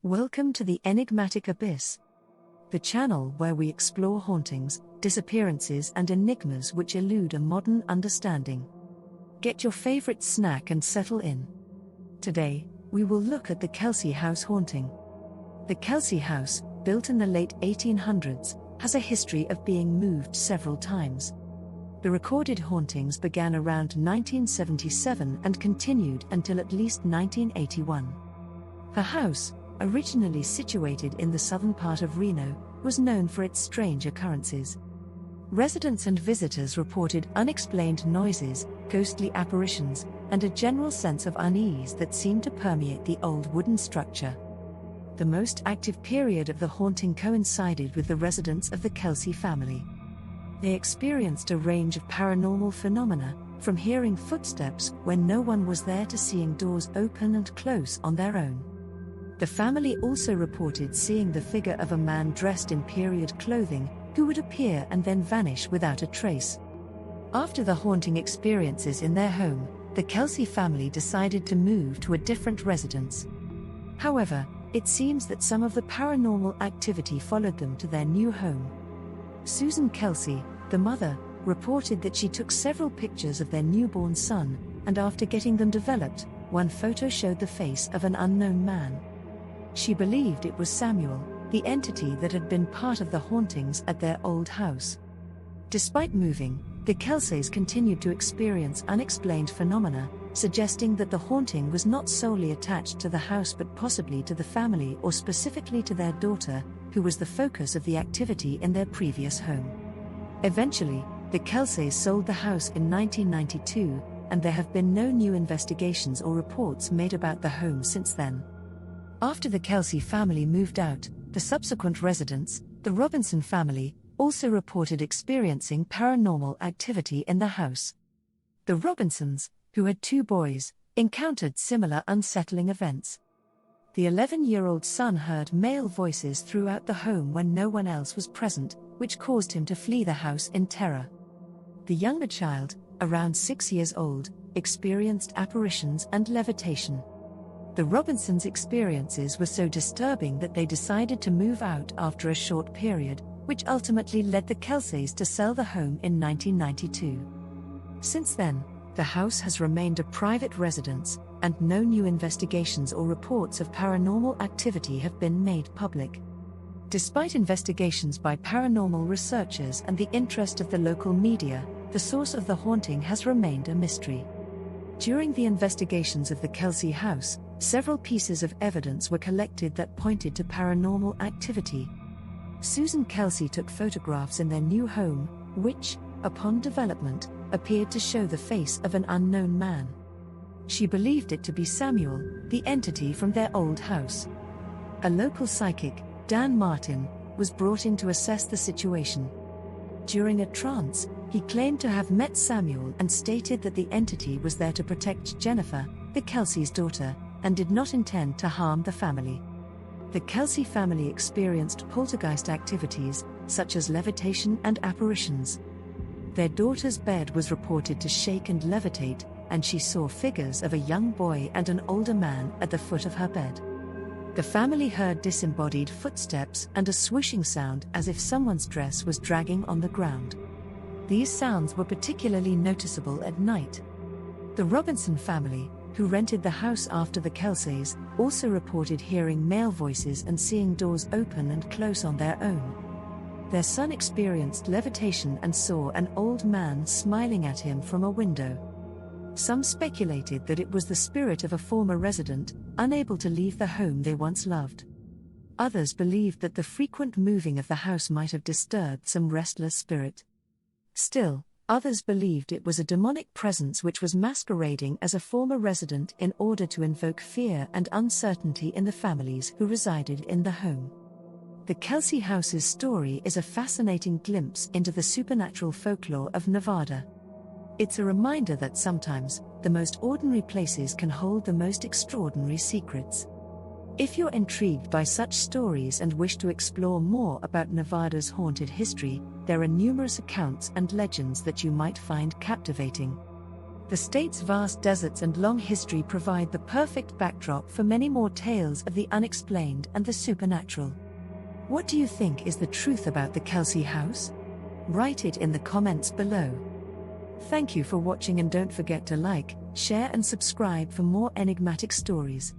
Welcome to the Enigmatic Abyss, the channel where we explore hauntings, disappearances, and enigmas which elude a modern understanding. Get your favorite snack and settle in. Today, we will look at the Kelsay House Haunting. The Kelsay House, built in the late 1800s, has a history of being moved several times. The recorded hauntings began around 1977 and continued until at least 1981. The house, originally situated in the southern part of Reno, was known for its strange occurrences. Residents and visitors reported unexplained noises, ghostly apparitions, and a general sense of unease that seemed to permeate the old wooden structure. The most active period of the haunting coincided with the residents of the Kelsay family. They experienced a range of paranormal phenomena, from hearing footsteps when no one was there to seeing doors open and close on their own. The family also reported seeing the figure of a man dressed in period clothing, who would appear and then vanish without a trace. After the haunting experiences in their home, the Kelsay family decided to move to a different residence. However, it seems that some of the paranormal activity followed them to their new home. Susan Kelsay, the mother, reported that she took several pictures of their newborn son, and after getting them developed, one photo showed the face of an unknown man. She believed it was Samuel, the entity that had been part of the hauntings at their old house. Despite moving, the Kelsays continued to experience unexplained phenomena, suggesting that the haunting was not solely attached to the house but possibly to the family or specifically to their daughter, who was the focus of the activity in their previous home. Eventually, the Kelsays sold the house in 1992, and there have been no new investigations or reports made about the home since then. After the Kelsay family moved out, the subsequent residents, the Robinson family, also reported experiencing paranormal activity in the house. The Robinsons, who had 2 boys, encountered similar unsettling events. The 11-year-old son heard male voices throughout the home when no one else was present, which caused him to flee the house in terror. The younger child, around 6 years old, experienced apparitions and levitation. The Robinsons' experiences were so disturbing that they decided to move out after a short period, which ultimately led the Kelsays to sell the home in 1992. Since then, the house has remained a private residence, and no new investigations or reports of paranormal activity have been made public. Despite investigations by paranormal researchers and the interest of the local media, the source of the haunting has remained a mystery. During the investigations of the Kelsay house, several pieces of evidence were collected that pointed to paranormal activity. Susan Kelsay took photographs in their new home, which, upon development, appeared to show the face of an unknown man. She believed it to be Samuel, the entity from their old house. A local psychic, Dan Martin, was brought in to assess the situation. During a trance, he claimed to have met Samuel and stated that the entity was there to protect Jennifer, the Kelsay's daughter, and did not intend to harm the family. The Kelsay family experienced poltergeist activities, such as levitation and apparitions. Their daughter's bed was reported to shake and levitate, and she saw figures of a young boy and an older man at the foot of her bed. The family heard disembodied footsteps and a swooshing sound as if someone's dress was dragging on the ground. These sounds were particularly noticeable at night. The Robinson family, who rented the house after the Kelsays, also reported hearing male voices and seeing doors open and close on their own. Their son experienced levitation and saw an old man smiling at him from a window. Some speculated that it was the spirit of a former resident, unable to leave the home they once loved. Others believed that the frequent moving of the house might have disturbed some restless spirit. Still, others believed it was a demonic presence which was masquerading as a former resident in order to invoke fear and uncertainty in the families who resided in the home. The Kelsay house's story is a fascinating glimpse into the supernatural folklore of Nevada. It's a reminder that sometimes, the most ordinary places can hold the most extraordinary secrets. If you're intrigued by such stories and wish to explore more about Nevada's haunted history, there are numerous accounts and legends that you might find captivating. The state's vast deserts and long history provide the perfect backdrop for many more tales of the unexplained and the supernatural. What do you think is the truth about the Kelsay House? Write it in the comments below. Thank you for watching, and don't forget to like, share and subscribe for more enigmatic stories.